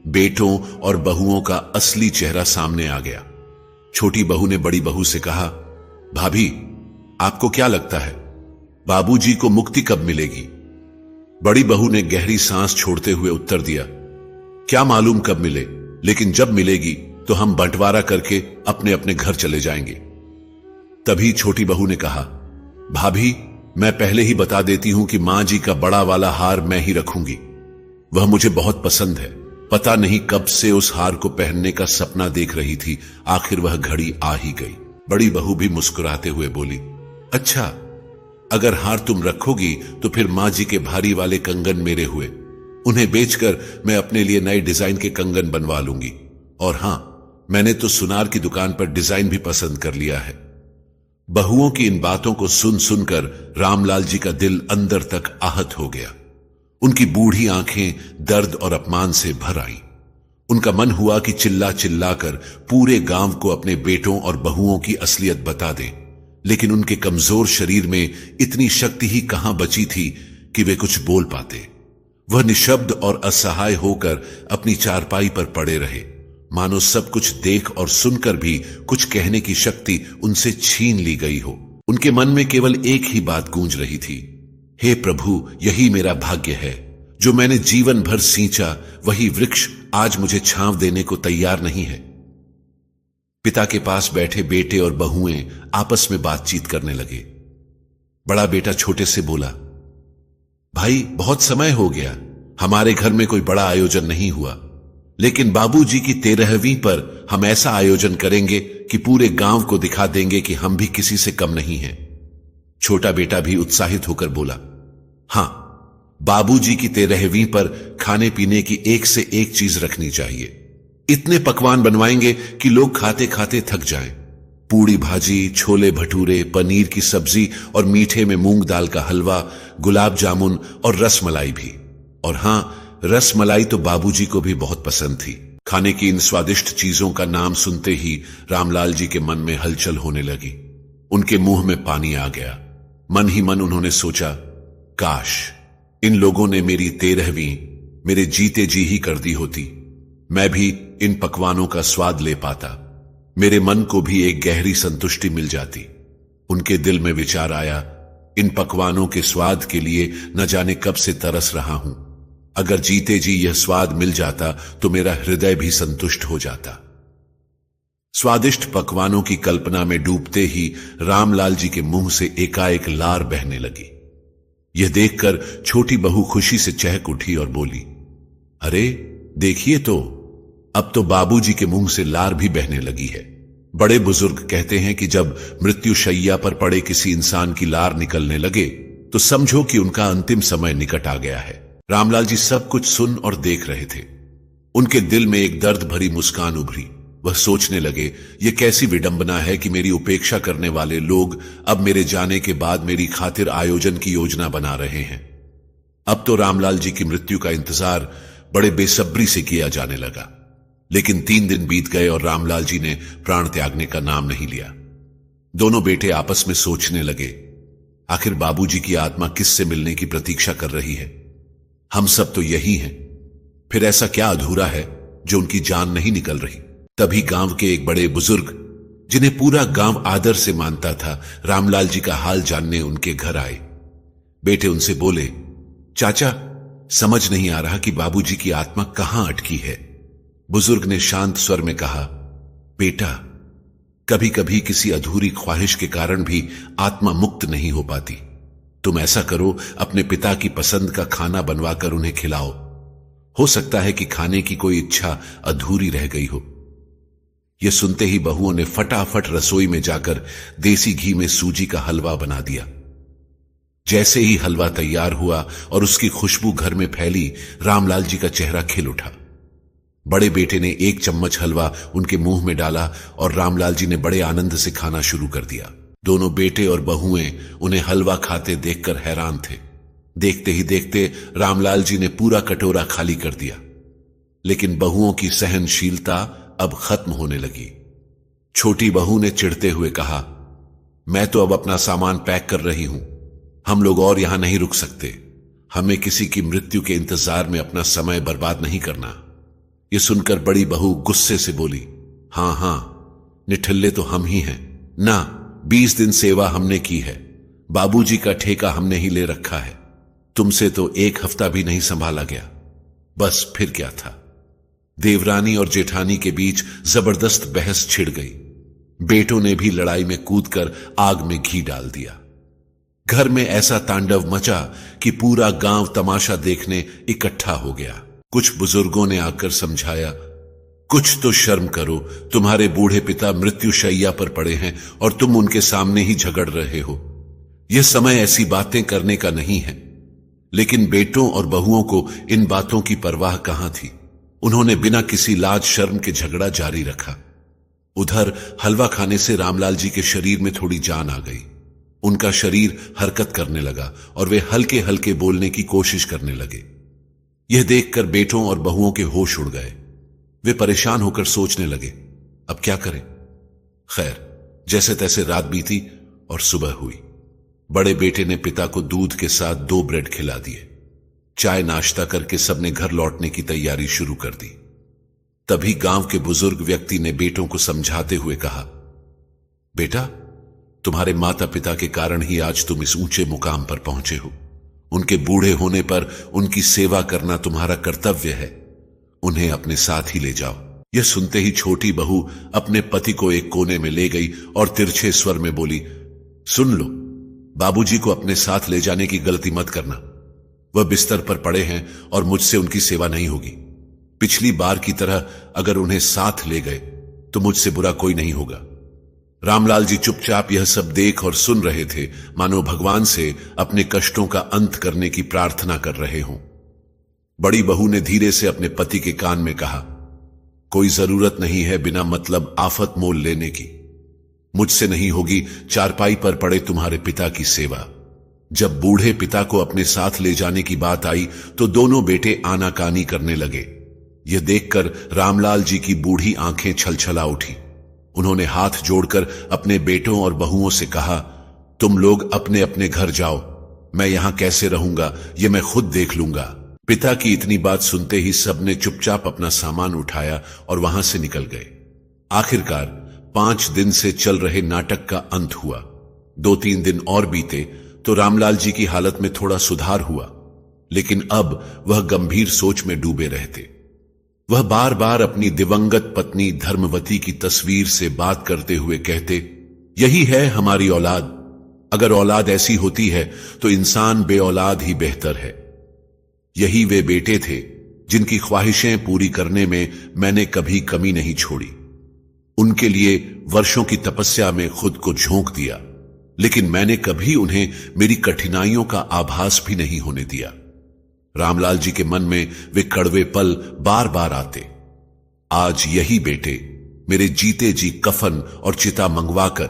बेटों और बहुओं का असली चेहरा सामने आ गया। छोटी बहू ने बड़ी बहू से कहा, भाभी, आपको क्या लगता है बाबूजी को मुक्ति कब मिलेगी? बड़ी बहू ने गहरी सांस छोड़ते हुए उत्तर दिया, क्या मालूम कब मिले, लेकिन जब मिलेगी तो हम बंटवारा करके अपने अपने घर चले जाएंगे। तभी छोटी बहू ने कहा, भाभी, मैं पहले ही बता देती हूं कि मां जी का बड़ा वाला हार मैं ही रखूंगी। वह मुझे बहुत पसंद है। पता नहीं कब से उस हार को पहनने का सपना देख रही थी, आखिर वह घड़ी आ ही गई। बड़ी बहू भी मुस्कुराते हुए बोली, अच्छा, अगर हार तुम रखोगी तो फिर मां जी के भारी वाले कंगन मेरे हुए, उन्हें बेचकर मैं अपने लिए नए डिजाइन के कंगन बनवा लूंगी। और हां, मैंने तो सुनार की दुकान पर डिजाइन भी पसंद कर लिया है। बहुओं की इन बातों को सुन सुनकर रामलाल जी का दिल अंदर तक आहत हो गया। उनकी बूढ़ी आंखें दर्द और अपमान से भर आईं। उनका मन हुआ कि चिल्ला चिल्लाकर पूरे गांव को अपने बेटों और बहुओं की असलियत बता दें, लेकिन उनके कमजोर शरीर में इतनी शक्ति ही कहां बची थी कि वे कुछ बोल पाते। वह निशब्द और असहाय होकर अपनी चारपाई पर पड़े रहे, मानो सब कुछ देख और सुनकर भी कुछ कहने की शक्ति उनसे छीन ली गई हो। उनके मन में केवल एक ही बात गूंज रही थी, हे प्रभु, यही मेरा भाग्य है। जो मैंने जीवन भर सींचा वही वृक्ष आज मुझे छांव देने को तैयार नहीं है। पिता के पास बैठे बेटे और बहुएं आपस में बातचीत करने लगे। बड़ा बेटा छोटे से बोला, भाई बहुत समय हो गया, हमारे घर में कोई बड़ा आयोजन नहीं हुआ, लेकिन बाबूजी की 13वीं पर हम ऐसा आयोजन करेंगे कि पूरे गांव को दिखा देंगे कि हम भी किसी से कम नहीं हैं। छोटा बेटा भी उत्साहित होकर बोला, हां, बाबूजी की 13वीं पर खाने पीने की एक से एक चीज रखनी चाहिए। इतने पकवान बनवाएंगे कि लोग खाते खाते थक जाएं। पूड़ी भाजी, छोले भटूरे, पनीर की सब्जी और मीठे में मूंग दाल का हलवा, गुलाब जामुन और रसमलाई भी। और हां, रसमलाई तो बाबूजी को भी बहुत पसंद थी। खाने की इन स्वादिष्ट चीजों का नाम सुनते ही रामलाल जी के मन में हलचल होने लगी। उनके मुंह में पानी आ गया। मन ही मन उन्होंने सोचा, काश इन लोगों ने मेरी 13वीं मेरे जीते जी ही कर दी होती। मैं भी इन पकवानों का स्वाद ले पाता, मेरे मन को भी एक गहरी संतुष्टि मिल जाती। उनके दिल में विचार आया, इन पकवानों के स्वाद के लिए न जाने कब से तरस रहा हूं। अगर जीते जी यह स्वाद मिल जाता तो मेरा हृदय भी संतुष्ट हो जाता। स्वादिष्ट पकवानों की कल्पना में डूबते ही रामलाल जी के मुंह से एकाएक लार बहने लगी। यह देखकर छोटी बहू खुशी से चहक उठी और बोली, अरे देखिए तो, अब तो बाबूजी के मुंह से लार भी बहने लगी है। बड़े बुजुर्ग कहते हैं कि जब मृत्यु शैया पर पड़े किसी इंसान की लार निकलने लगे तो समझो कि उनका अंतिम समय निकट आ गया है। रामलाल जी सब कुछ सुन और देख रहे थे। उनके दिल में एक दर्द भरी मुस्कान उभरी। वह सोचने लगे, यह कैसी विडंबना है कि मेरी उपेक्षा करने वाले लोग अब मेरे जाने के बाद मेरी खातिर आयोजन की योजना बना रहे हैं। अब तो रामलाल जी की मृत्यु का इंतजार बड़े बेसब्री से किया जाने लगा। लेकिन 3 दिन बीत गए और रामलाल जी ने प्राण त्यागने का नाम नहीं लिया। दोनों बेटे आपस में सोचने लगे, आखिर बाबूजी की आत्मा किससे मिलने की प्रतीक्षा कर रही है? हम सब तो यही हैं, फिर ऐसा क्या अधूरा है जो उनकी जान नहीं निकल रही? तभी गांव के एक बड़े बुजुर्ग, जिन्हें पूरा गांव आदर से मानता था, रामलाल जी का हाल जानने उनके घर आए। बेटे उनसे बोले, चाचा, समझ नहीं आ रहा कि बाबूजी की आत्मा कहां अटकी है। बुजुर्ग ने शांत स्वर में कहा, बेटा, कभी कभी किसी अधूरी ख्वाहिश के कारण भी आत्मा मुक्त नहीं हो पाती। तुम ऐसा करो, अपने पिता की पसंद का खाना बनवाकर उन्हें खिलाओ। हो सकता है कि खाने की कोई इच्छा अधूरी रह गई हो। यह सुनते ही बहुओं ने फटाफट रसोई में जाकर देसी घी में सूजी का हलवा बना दिया। जैसे ही हलवा तैयार हुआ और उसकी खुशबू घर में फैली, रामलाल जी का चेहरा खिल उठा। बड़े बेटे ने 1 चम्मच हलवा उनके मुंह में डाला और रामलाल जी ने बड़े आनंद से खाना शुरू कर दिया। दोनों बेटे और बहुएं उन्हें हलवा खाते देखकर हैरान थे। देखते ही देखते रामलाल जी ने पूरा कटोरा खाली कर दिया। लेकिन बहुओं की सहनशीलता अब खत्म होने लगी। छोटी बहू ने चिढ़ते हुए कहा, मैं तो अब अपना सामान पैक कर रही हूं, हम लोग और यहां नहीं रुक सकते। हमें किसी की मृत्यु के इंतजार में अपना समय बर्बाद नहीं करना। यह सुनकर बड़ी बहू गुस्से से बोली, हां हां, निठल्ले तो हम ही हैं ना। 20 दिन सेवा हमने की है, बाबूजी का ठेका हमने ही ले रखा है। तुमसे तो 1 हफ्ता भी नहीं संभाला गया। बस फिर क्या था। देवरानी और जेठानी के बीच जबरदस्त बहस छिड़ गई। बेटों ने भी लड़ाई में कूदकर आग में घी डाल दिया। घर में ऐसा तांडव मचा कि पूरा गांव तमाशा देखने इकट्ठा हो गया। कुछ बुजुर्गों ने आकर समझाया, कुछ तो शर्म करो, तुम्हारे बूढ़े पिता मृत्यु शैया पर पड़े हैं और तुम उनके सामने ही झगड़ रहे हो। यह समय ऐसी बातें करने का नहीं है। लेकिन बेटों और बहुओं को इन बातों की परवाह कहां थी। उन्होंने बिना किसी लाज शर्म के झगड़ा जारी रखा। उधर हलवा खाने से रामलाल जी के शरीर में थोड़ी जान आ गई। उनका शरीर हरकत करने लगा और वे हल्के हल्के बोलने की कोशिश करने लगे। यह देखकर बेटों और बहुओं के होश उड़ गए। वे परेशान होकर सोचने लगे, अब क्या करें। खैर, जैसे तैसे रात बीती और सुबह हुई। बड़े बेटे ने पिता को दूध के साथ 2 ब्रेड खिला दिए। चाय नाश्ता करके सबने घर लौटने की तैयारी शुरू कर दी। तभी गांव के बुजुर्ग व्यक्ति ने बेटों को समझाते हुए कहा, बेटा, तुम्हारे माता पिता के कारण ही आज तुम इस ऊंचे मुकाम पर पहुंचे हो। उनके बूढ़े होने पर उनकी सेवा करना तुम्हारा कर्तव्य है। उन्हें अपने साथ ही ले जाओ। यह सुनते ही छोटी बहू अपने पति को एक कोने में ले गई और तिरछे स्वर में बोली, सुन लो, बाबूजी को अपने साथ ले जाने की गलती मत करना। वह बिस्तर पर पड़े हैं और मुझसे उनकी सेवा नहीं होगी। पिछली बार की तरह अगर उन्हें साथ ले गए तो मुझसे बुरा कोई नहीं होगा। रामलाल जी चुपचाप यह सब देख और सुन रहे थे, मानो भगवान से अपने कष्टों का अंत करने की प्रार्थना कर रहे हों। बड़ी बहू ने धीरे से अपने पति के कान में कहा, कोई जरूरत नहीं है बिना मतलब आफत मोल लेने की। मुझसे नहीं होगी चारपाई पर पड़े तुम्हारे पिता की सेवा। जब बूढ़े पिता को अपने साथ ले जाने की बात आई तो दोनों बेटे आनाकानी करने लगे। यह देखकर रामलाल जी की बूढ़ी आंखें छलछला उठी। उन्होंने हाथ जोड़कर अपने बेटों और बहुओं से कहा, तुम लोग अपने अपने घर जाओ, मैं यहां कैसे रहूंगा यह मैं खुद देख लूंगा। पिता की इतनी बात सुनते ही सबने चुपचाप अपना सामान उठाया और वहां से निकल गए। आखिरकार 5 दिन से चल रहे नाटक का अंत हुआ। 2-3 दिन और बीते तो रामलाल जी की हालत में थोड़ा सुधार हुआ, लेकिन अब वह गंभीर सोच में डूबे रहते। वह बार बार अपनी दिवंगत पत्नी धर्मवती की तस्वीर से बात करते हुए कहते, यही है हमारी औलाद। अगर औलाद ऐसी होती है तो इंसान बे औलाद ही बेहतर है। यही वे बेटे थे जिनकी ख्वाहिशें पूरी करने में मैंने कभी कमी नहीं छोड़ी। उनके लिए वर्षों की तपस्या में खुद को झोंक दिया, लेकिन मैंने कभी उन्हें मेरी कठिनाइयों का आभास भी नहीं होने दिया। रामलाल जी के मन में वे कड़वे पल बार बार आते। आज यही बेटे मेरे जीते जी कफन और चिता मंगवाकर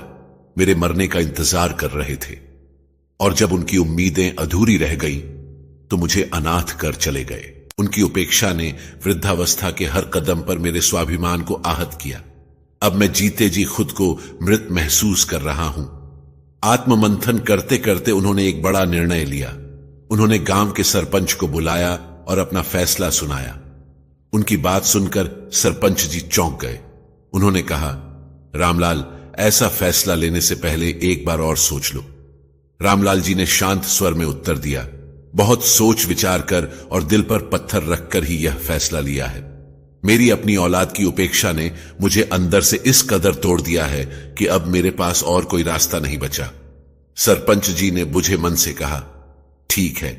मेरे मरने का इंतजार कर रहे थे, और जब उनकी उम्मीदें अधूरी रह गई तो मुझे अनाथ कर चले गए। उनकी उपेक्षा ने वृद्धावस्था के हर कदम पर मेरे स्वाभिमान को आहत किया। अब मैं जीते जी खुद को मृत महसूस कर रहा हूं। आत्ममंथन करते करते उन्होंने एक बड़ा निर्णय लिया। उन्होंने गांव के सरपंच को बुलाया और अपना फैसला सुनाया। उनकी बात सुनकर सरपंच जी चौंक गए। उन्होंने कहा, रामलाल, ऐसा फैसला लेने से पहले एक बार और सोच लो। रामलाल जी ने शांत स्वर में उत्तर दिया, बहुत सोच विचार कर और दिल पर पत्थर रखकर ही यह फैसला लिया है। मेरी अपनी औलाद की उपेक्षा ने मुझे अंदर से इस कदर तोड़ दिया है कि अब मेरे पास और कोई रास्ता नहीं बचा। सरपंच जी ने बुझे मन से कहा, ठीक है,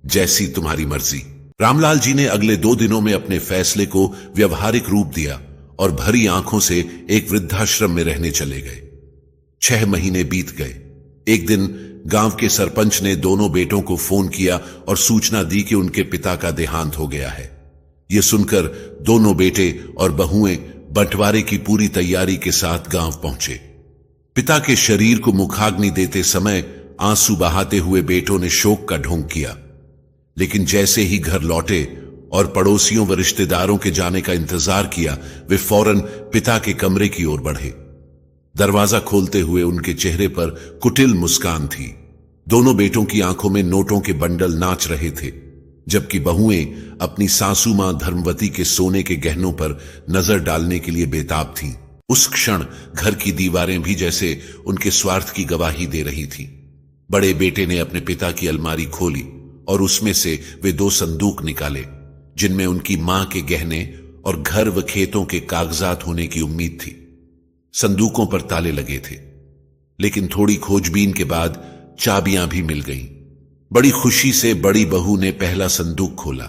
जैसी तुम्हारी मर्जी। रामलाल जी ने अगले 2 दिनों में अपने फैसले को व्यवहारिक रूप दिया और भरी आंखों से एक वृद्धाश्रम में रहने चले गए। 6 महीने बीत गए। एक दिन गांव के सरपंच ने दोनों बेटों को फोन किया और सूचना दी कि उनके पिता का देहांत हो गया है। यह सुनकर दोनों बेटे और बहुएं बंटवारे की पूरी तैयारी के साथ गांव पहुंचे। पिता के शरीर को मुखाग्नि देते समय आंसू बहाते हुए बेटों ने शोक का ढोंग किया, लेकिन जैसे ही घर लौटे और पड़ोसियों व रिश्तेदारों के जाने का इंतजार किया, वे फौरन पिता के कमरे की ओर बढ़े। दरवाजा खोलते हुए उनके चेहरे पर कुटिल मुस्कान थी। दोनों बेटों की आंखों में नोटों के बंडल नाच रहे थे, जबकि बहुएं अपनी सासू मां धर्मवती के सोने के गहनों पर नजर डालने के लिए बेताब थीं। उस क्षण घर की दीवारें भी जैसे उनके स्वार्थ की गवाही दे रही थीं। बड़े बेटे ने अपने पिता की अलमारी खोली और उसमें से वे 2 संदूक निकाले, जिनमें उनकी मां के गहने और घर व खेतों के कागजात होने की उम्मीद थी। संदूकों पर ताले लगे थे, लेकिन थोड़ी खोजबीन के बाद चाबियां भी मिल गईं। बड़ी खुशी से बड़ी बहू ने पहला संदूक खोला,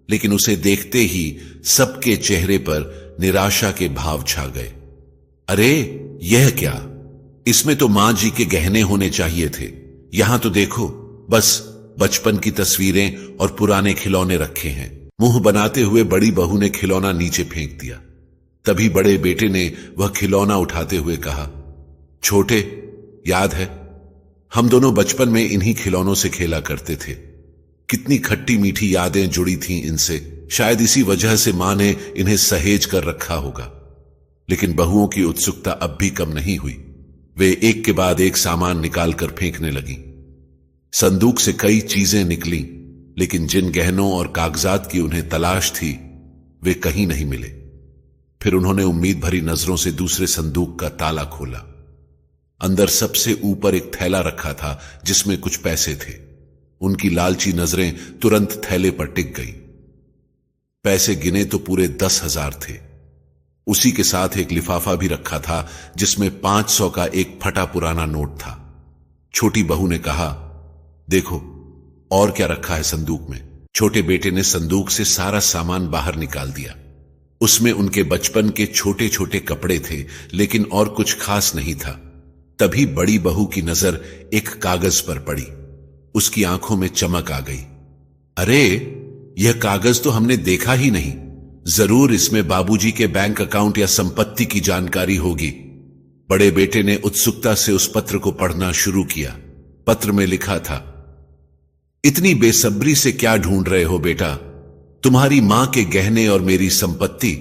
लेकिन उसे देखते ही सबके चेहरे पर निराशा के भाव छा गए। अरे, यह क्या? इसमें तो मां जी के गहने होने चाहिए थे। यहां तो देखो, बस बचपन की तस्वीरें और पुराने खिलौने रखे हैं। मुंह बनाते हुए बड़ी बहू ने खिलौना नीचे फेंक दिया। तभी बड़े बेटे ने वह खिलौना उठाते हुए कहा, छोटे, याद है, हम दोनों बचपन में इन्हीं खिलौनों से खेला करते थे। कितनी खट्टी मीठी यादें जुड़ी थीं इनसे। शायद इसी वजह से मां ने इन्हें सहेज कर रखा होगा। लेकिन बहुओं की उत्सुकता अब भी कम नहीं हुई। वे एक के बाद एक सामान निकालकर फेंकने लगी। संदूक से कई चीजें निकली, लेकिन जिन गहनों और कागजात की उन्हें तलाश थी, वे कहीं नहीं मिले। फिर उन्होंने उम्मीद भरी नजरों से दूसरे संदूक का ताला खोला। अंदर सबसे ऊपर एक थैला रखा था जिसमें कुछ पैसे थे। उनकी लालची नजरें तुरंत थैले पर टिक गई। पैसे गिने तो पूरे 10,000 थे। उसी के साथ एक लिफाफा भी रखा था जिसमें 500 का एक फटा पुराना नोट था। छोटी बहू ने कहा, देखो और क्या रखा है संदूक में। छोटे बेटे ने संदूक से सारा सामान बाहर निकाल दिया। उसमें उनके बचपन के छोटे छोटे कपड़े थे, लेकिन और कुछ खास नहीं था। तभी बड़ी बहू की नजर एक कागज पर पड़ी। उसकी आंखों में चमक आ गई। अरे, यह कागज तो हमने देखा ही नहीं। जरूर इसमें बाबूजी के बैंक अकाउंट या संपत्ति की जानकारी होगी। बड़े बेटे ने उत्सुकता से उस पत्र को पढ़ना शुरू किया। पत्र में लिखा था, इतनी बेसब्री से क्या ढूंढ रहे हो बेटा? तुम्हारी मां के गहने और मेरी संपत्ति।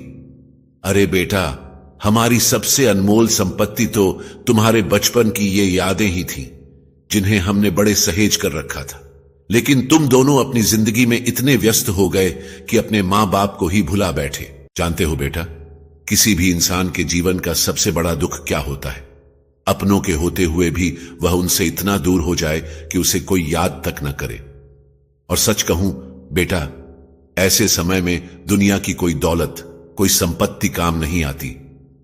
अरे बेटा, हमारी सबसे अनमोल संपत्ति तो तुम्हारे बचपन की ये यादें ही थीं, जिन्हें हमने बड़े सहेज कर रखा था। लेकिन तुम दोनों अपनी जिंदगी में इतने व्यस्त हो गए कि अपने मां बाप को ही भुला बैठे। जानते हो बेटा, किसी भी इंसान के जीवन का सबसे बड़ा दुख क्या होता है? अपनों के होते हुए भी वह उनसे इतना दूर हो जाए कि उसे कोई याद तक न करे। और सच कहूं बेटा, ऐसे समय में दुनिया की कोई दौलत, कोई संपत्ति काम नहीं आती।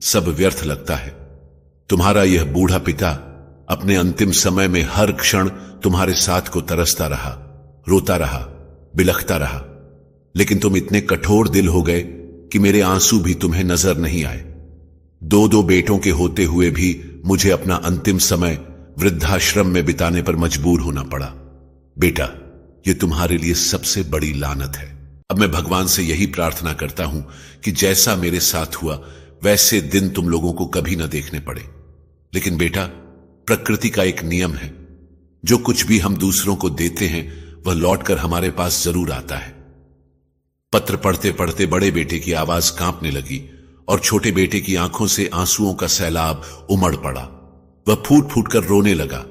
सब व्यर्थ लगता है। तुम्हारा यह बूढ़ा पिता अपने अंतिम समय में हर क्षण तुम्हारे साथ को तरसता रहा, रोता रहा, बिलखता रहा। लेकिन तुम इतने कठोर दिल हो गए कि मेरे आंसू भी तुम्हें नजर नहीं आए। दो बेटों के होते हुए भी मुझे अपना अंतिम समय वृद्धाश्रम में बिताने पर मजबूर होना पड़ा। बेटा, यह तुम्हारे लिए सबसे बड़ी लानत है। अब मैं भगवान से यही प्रार्थना करता हूं कि जैसा मेरे साथ हुआ वैसे दिन तुम लोगों को कभी न देखने पड़े। लेकिन बेटा, प्रकृति का एक नियम है, जो कुछ भी हम दूसरों को देते हैं वह लौटकर हमारे पास जरूर आता है। पत्र पढ़ते पढ़ते बड़े बेटे की आवाज कांपने लगी और छोटे बेटे की आंखों से आंसुओं का सैलाब उमड़ पड़ा। वह फूट फूट कर रोने लगा।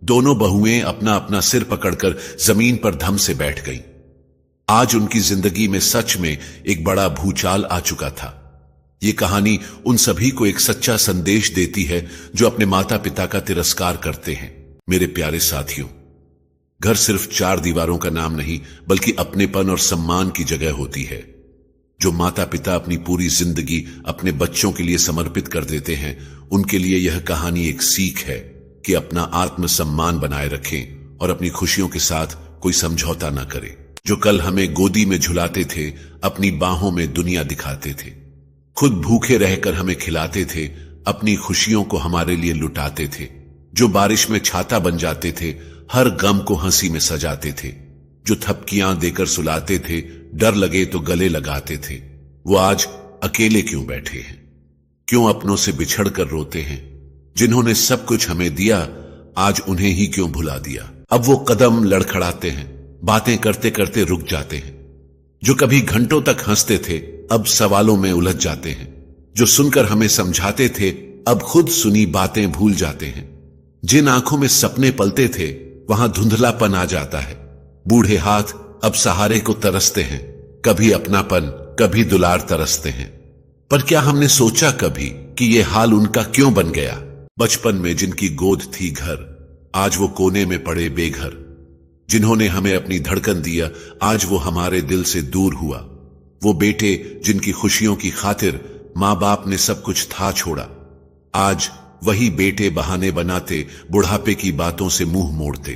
दोनों बहुएं अपना अपना सिर पकड़कर जमीन पर धम से बैठ गईं। आज उनकी जिंदगी में सच में एक बड़ा भूचाल आ चुका था। ये कहानी उन सभी को एक सच्चा संदेश देती है जो अपने माता पिता का तिरस्कार करते हैं। मेरे प्यारे साथियों, घर सिर्फ 4 दीवारों का नाम नहीं, बल्कि अपनेपन और सम्मान की जगह होती है। जो माता पिता अपनी पूरी जिंदगी अपने बच्चों के लिए समर्पित कर देते हैं, उनके लिए यह कहानी एक सीख है कि अपना आत्मसम्मान बनाए रखें और अपनी खुशियों के साथ कोई समझौता न करें। जो कल हमें गोदी में झुलाते थे, अपनी बाहों में दुनिया दिखाते थे, खुद भूखे रहकर हमें खिलाते थे, अपनी खुशियों को हमारे लिए लुटाते थे, जो बारिश में छाता बन जाते थे, हर गम को हंसी में सजाते थे, जो थपकियां देकर सुलाते थे, डर लगे तो गले लगाते थे, वो आज अकेले क्यों बैठे हैं? क्यों अपनों से बिछड़ कर रोते हैं? जिन्होंने सब कुछ हमें दिया, आज उन्हें ही क्यों भुला दिया? अब वो कदम लड़खड़ाते हैं, बातें करते करते रुक जाते हैं। जो कभी घंटों तक हंसते थे, अब सवालों में उलझ जाते हैं। जो सुनकर हमें समझाते थे, अब खुद सुनी बातें भूल जाते हैं। जिन आंखों में सपने पलते थे, वहां धुंधलापन आ जाता है। बूढ़े हाथ अब सहारे को तरसते हैं, कभी अपनापन, कभी दुलार तरसते हैं। पर क्या हमने सोचा कभी कि यह हाल उनका क्यों बन गया? बचपन में जिनकी गोद थी घर, आज वो कोने में पड़े बेघर। जिन्होंने हमें अपनी धड़कन दिया, आज वो हमारे दिल से दूर हुआ। वो बेटे जिनकी खुशियों की खातिर मां बाप ने सब कुछ था छोड़ा, आज वही बेटे बहाने बनाते, बुढ़ापे की बातों से मुंह मोड़ते।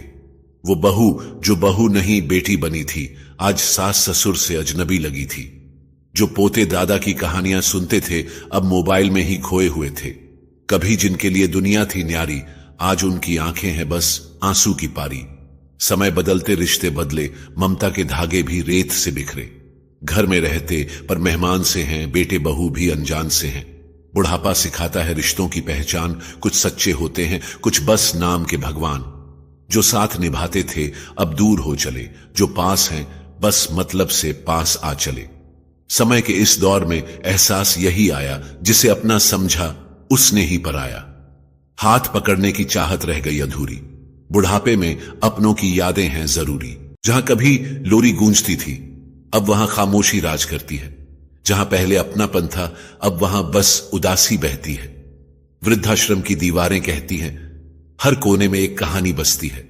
वो बहू जो बहू नहीं बेटी बनी थी, आज सास ससुर से अजनबी लगी थी। जो पोते दादा की कहानियां सुनते थे, अब मोबाइल में ही खोए हुए थे। कभी जिनके लिए दुनिया थी न्यारी, आज उनकी आंखें हैं बस आंसू की पारी। समय बदलते रिश्ते बदले, ममता के धागे भी रेत से बिखरे। घर में रहते पर मेहमान से हैं, बेटे बहू भी अनजान से हैं। बुढ़ापा सिखाता है रिश्तों की पहचान, कुछ सच्चे होते हैं, कुछ बस नाम के भगवान। जो साथ निभाते थे अब दूर हो चले, जो पास हैं बस मतलब से पास आ चले। समय के इस दौर में एहसास यही आया, जिसे अपना समझा उसने ही पराया। हाथ पकड़ने की चाहत रह गई अधूरी। बुढ़ापे में अपनों की यादें हैं जरूरी। जहां कभी लोरी गूंजती थी, अब वहां खामोशी राज करती है। जहां पहले अपनापन था, अब वहां बस उदासी बहती है। वृद्धाश्रम की दीवारें कहती हैं, हर कोने में एक कहानी बसती है।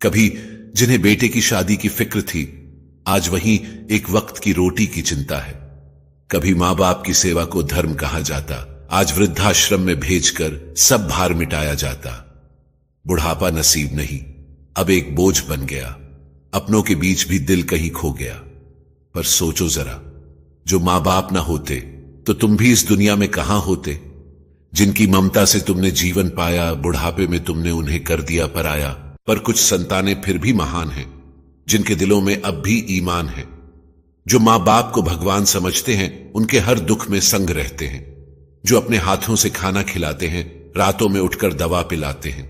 कभी जिन्हें बेटे की शादी की फिक्र थी, आज वहीं एक वक्त की रोटी की चिंता है। कभी मां बाप की सेवा को धर्म कहा जाता, आज वृद्धाश्रम में भेजकर सब भार मिटाया जाता। बुढ़ापा नसीब नहीं, अब एक बोझ बन गया। अपनों के बीच भी दिल कहीं खो गया। पर सोचो जरा, जो मां बाप ना होते तो तुम भी इस दुनिया में कहां होते। जिनकी ममता से तुमने जीवन पाया, बुढ़ापे में तुमने उन्हें कर दिया पराया। पर कुछ संतानें फिर भी महान हैं, जिनके दिलों में अब भी ईमान है। जो मां बाप को भगवान समझते हैं, उनके हर दुख में संग रहते हैं। जो अपने हाथों से खाना खिलाते हैं, रातों में उठकर दवा पिलाते हैं।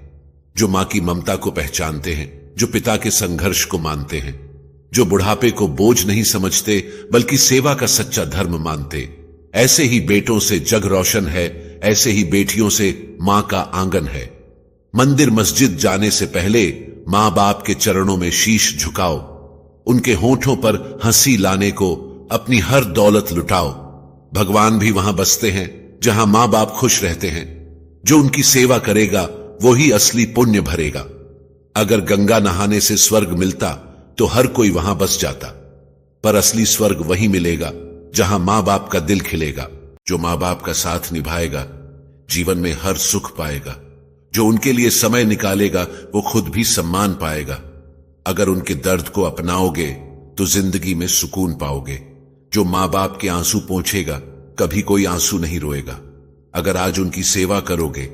जो मां की ममता को पहचानते हैं, जो पिता के संघर्ष को मानते हैं। जो बुढ़ापे को बोझ नहीं समझते बल्कि सेवा का सच्चा धर्म मानते। ऐसे ही बेटों से जग रोशन है, ऐसे ही बेटियों से मां का आंगन है। मंदिर मस्जिद जाने से पहले मां बाप के चरणों में शीश झुकाओ। उनके होठों पर हंसी लाने को अपनी हर दौलत लुटाओ। भगवान भी वहां बसते हैं जहां मां बाप खुश रहते हैं। जो उनकी सेवा करेगा वही असली पुण्य भरेगा। अगर गंगा नहाने से स्वर्ग मिलता तो हर कोई वहां बस जाता। पर असली स्वर्ग वही मिलेगा जहां मां बाप का दिल खिलेगा। जो मां बाप का साथ निभाएगा जीवन में हर सुख पाएगा। जो उनके लिए समय निकालेगा वो खुद भी सम्मान पाएगा। अगर उनके दर्द को अपनाओगे तो जिंदगी में सुकून पाओगे। जो मां बाप के आंसू पोंछेगा कभी कोई आंसू नहीं रोएगा। अगर आज उनकी सेवा करोगे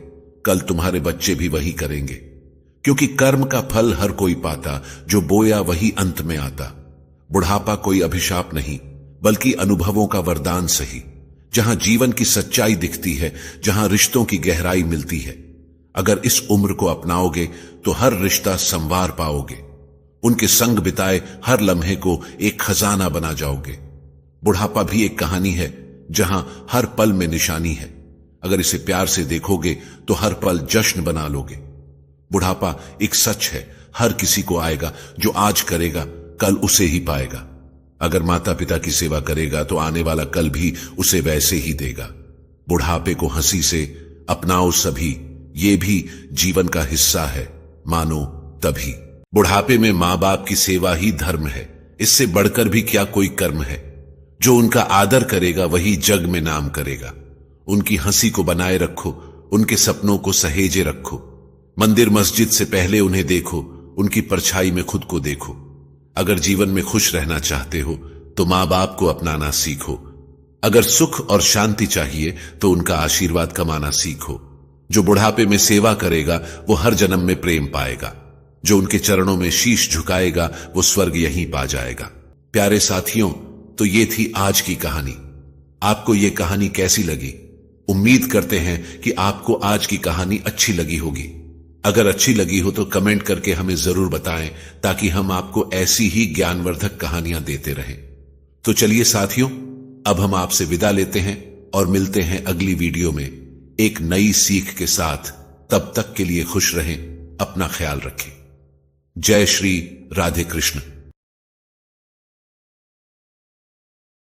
कल तुम्हारे बच्चे भी वही करेंगे। क्योंकि कर्म का फल हर कोई पाता, जो बोया वही अंत में आता। बुढ़ापा कोई अभिशाप नहीं बल्कि अनुभवों का वरदान सही। जहां जीवन की सच्चाई दिखती है, जहां रिश्तों की गहराई मिलती है। अगर इस उम्र को अपनाओगे तो हर रिश्ता संवार पाओगे। उनके संग बिताए हर लम्हे को एक खजाना बना जाओगे। बुढ़ापा भी एक कहानी है जहां हर पल में निशानी है। अगर इसे प्यार से देखोगे तो हर पल जश्न बना लोगे। बुढ़ापा एक सच है, हर किसी को आएगा। जो आज करेगा कल उसे ही पाएगा। अगर माता पिता की सेवा करेगा तो आने वाला कल भी उसे वैसे ही देगा। बुढ़ापे को हंसी से अपनाओ सभी, ये भी जीवन का हिस्सा है, मानो तभी। बुढ़ापे में मां बाप की सेवा ही धर्म है, इससे बढ़कर भी क्या कोई कर्म है। जो उनका आदर करेगा वही जग में नाम करेगा। उनकी हंसी को बनाए रखो, उनके सपनों को सहेजे रखो। मंदिर मस्जिद से पहले उन्हें देखो, उनकी परछाई में खुद को देखो। अगर जीवन में खुश रहना चाहते हो तो मां बाप को अपनाना सीखो। अगर सुख और शांति चाहिए तो उनका आशीर्वाद कमाना सीखो। जो बुढ़ापे में सेवा करेगा वो हर जन्म में प्रेम पाएगा। जो उनके चरणों में शीश झुकाएगा वो स्वर्ग यहीं पा जाएगा। प्यारे साथियों, तो ये थी आज की कहानी। आपको ये कहानी कैसी लगी? उम्मीद करते हैं कि आपको आज की कहानी अच्छी लगी होगी। अगर अच्छी लगी हो तो कमेंट करके हमें जरूर बताएं, ताकि हम आपको ऐसी ही ज्ञानवर्धक कहानियां देते रहें। तो चलिए साथियों, अब हम आपसे विदा लेते हैं और मिलते हैं अगली वीडियो में एक नई सीख के साथ। तब तक के लिए खुश रहें, अपना ख्याल रखें। जय श्री राधे कृष्ण।